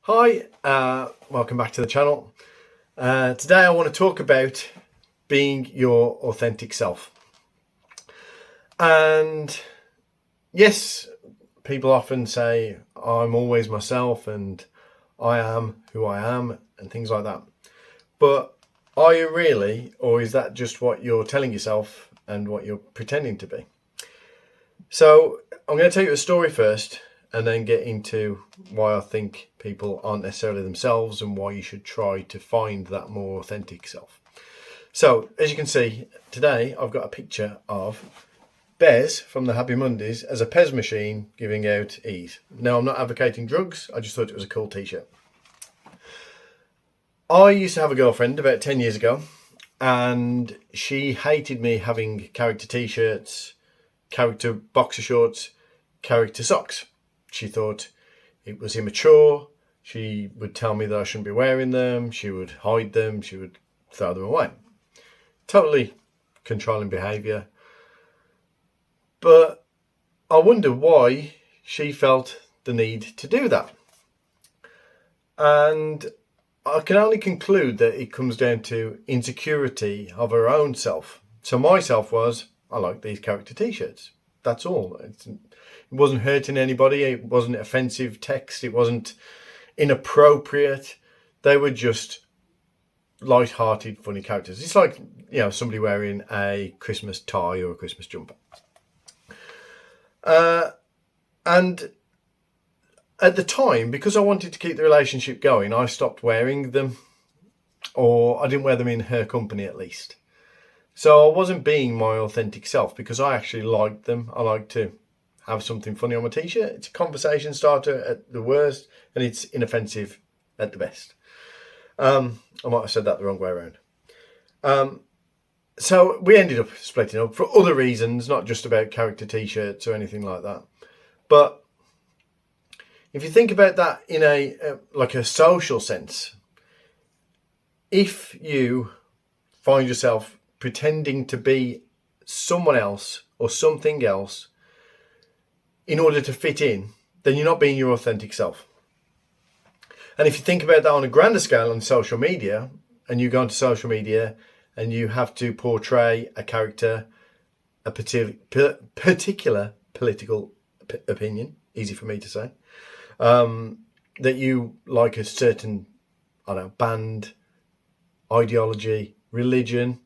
Hi, welcome back to the channel. Today I want to talk about being your authentic self. And yes, people often say I'm always myself and I am who I am and things like that. But are you really, or is that just what you're telling yourself and what you're pretending to be? So I'm going to tell you a story first and then get into why I think people aren't necessarily themselves and why you should try to find that more authentic self. So, as you can see, today I've got a picture of Bez from the Happy Mondays as a Pez machine giving out ease. Now, I'm not advocating drugs, I just thought it was a cool t-shirt. I used to have a girlfriend about 10 years ago, and she hated me having character t-shirts, character boxer shorts, character socks. She thought it was immature. She would tell me that I shouldn't be wearing them. She would hide them. She would throw them away. Totally controlling behaviour. But I wonder why she felt the need to do that. And I can only conclude that it comes down to insecurity of her own self. So my self was, I like these character t-shirts. That's all. It wasn't hurting anybody. It wasn't offensive text. It wasn't inappropriate. They were just light-hearted, funny characters. It's like, somebody wearing a Christmas tie or a Christmas jumper. And at the time, because I wanted to keep the relationship going, I stopped wearing them, or I didn't wear them in her company at least. So I wasn't being my authentic self because I actually liked them. I like to have something funny on my t-shirt. It's a conversation starter at the worst, and it's inoffensive at the best. I might have said that the wrong way around. So we ended up splitting up for other reasons, not just about character t-shirts or anything like that. But if you think about that in a social sense, if you find yourself pretending to be someone else or something else in order to fit in, then you're not being your authentic self. And if you think about that on a grander scale on social media, and you go into social media and you have to portray a character, a particular political opinion, easy for me to say, that you like a certain, band, ideology, religion,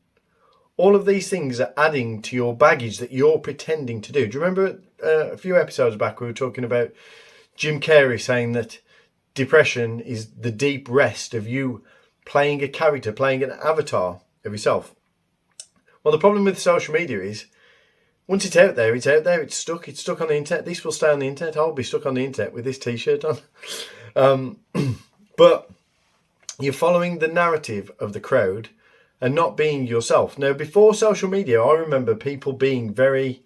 all of these things are adding to your baggage that you're pretending to do. Do you remember a few episodes back we were talking about Jim Carrey saying that depression is the deep rest of you playing a character, playing an avatar of yourself? Well, the problem with social media is once it's out there, it's stuck on the internet. This will stay on the internet. I'll be stuck on the internet with this t-shirt on. But you're following the narrative of the crowd and not being yourself. Now, before social media, I remember people being very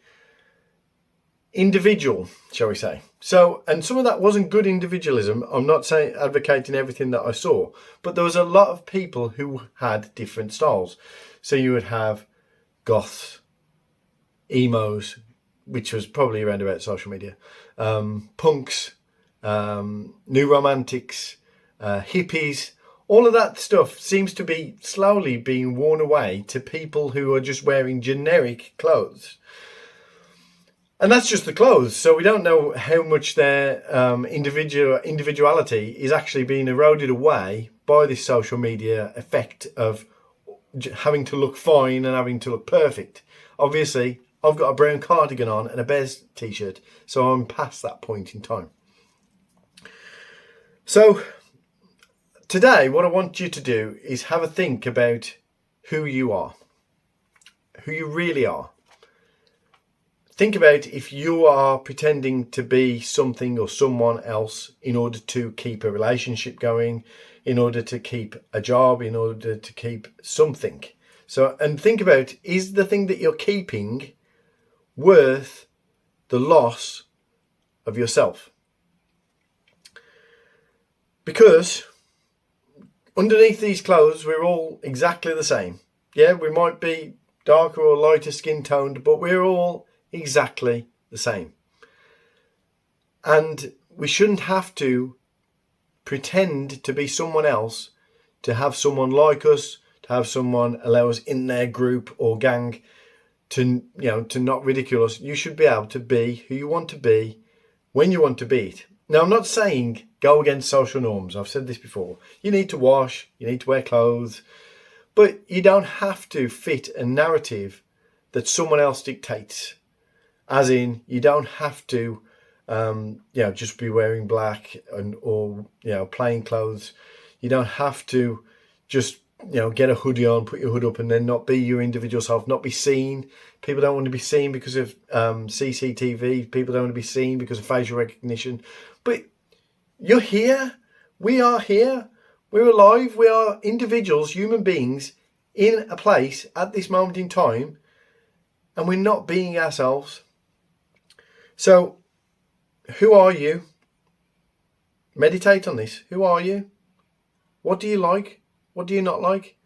individual, shall we say. So, and some of that wasn't good individualism. I'm not saying advocating everything that I saw, but there was a lot of people who had different styles. So you would have goths, emos, which was probably around about social media, punks, new romantics, hippies. All of that stuff seems to be slowly being worn away to people who are just wearing generic clothes. And that's just the clothes. So we don't know how much their individuality is actually being eroded away by this social media effect of having to look fine and having to look perfect. Obviously, I've got a brown cardigan on and a Bez t-shirt, so I'm past that point in time. So today, what I want you to do is have a think about who you are, who you really are. Think about if you are pretending to be something or someone else in order to keep a relationship going, in order to keep a job, in order to keep something. So, and think about, is the thing that you're keeping worth the loss of yourself? Because underneath these clothes, we're all exactly the same. Yeah, we might be darker or lighter skin toned, but we're all exactly the same. And we shouldn't have to pretend to be someone else, to have someone like us, to have someone allow us in their group or gang, to not ridicule us. You should be able to be who you want to be when you want to be it. Now, I'm not saying go against social norms. I've said this before. You need to wash, you need to wear clothes, but you don't have to fit a narrative that someone else dictates. As in, you don't have to, just be wearing black or plain clothes. You don't have to just, get a hoodie on, put your hood up, and then not be your individual self, not be seen. People don't want to be seen because of CCTV. People don't want to be seen because of facial recognition. But you're here. We are here. We're alive. We are individuals, human beings, in a place at this moment in time, and we're not being ourselves. So, who are you? Meditate on this. Who are you? What do you like? What do you not like?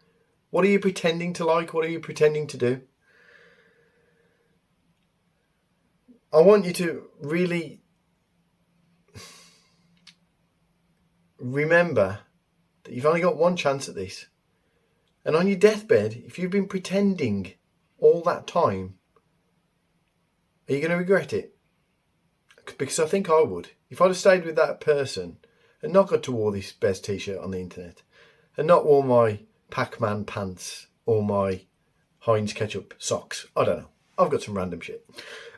What are you pretending to like? What are you pretending to do? I want you to really remember that you've only got one chance at this. And on your deathbed, if you've been pretending all that time, are you going to regret it? Because I think I would. If I'd have stayed with that person and not got to wear this Bez t-shirt on the internet, and not wore my Pac-Man pants or my Heinz ketchup socks, I don't know. I've got some random shit.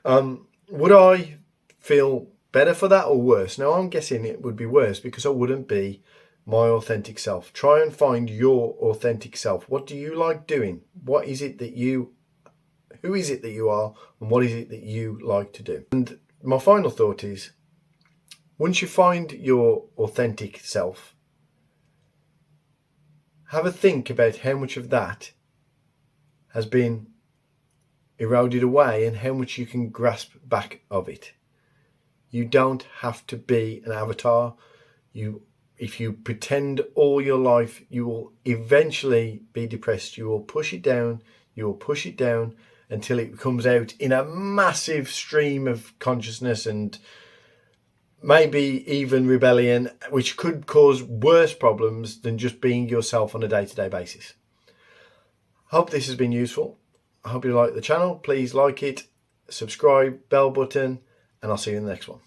Would I feel better for that or worse? Now, I'm guessing it would be worse because I wouldn't be my authentic self. Try and find your authentic self. What do you like doing? Who is it that you are, and what is it that you like to do? And my final thought is, once you find your authentic self, have a think about how much of that has been eroded away and how much you can grasp back of it. You don't have to be an avatar. If you pretend all your life, you will eventually be depressed. You will push it down. You will push it down until it comes out in a massive stream of consciousness and maybe even rebellion, which could cause worse problems than just being yourself on a day-to-day basis. I hope this has been useful. I hope you like the channel. Please like it, subscribe, bell button, and I'll see you in the next one.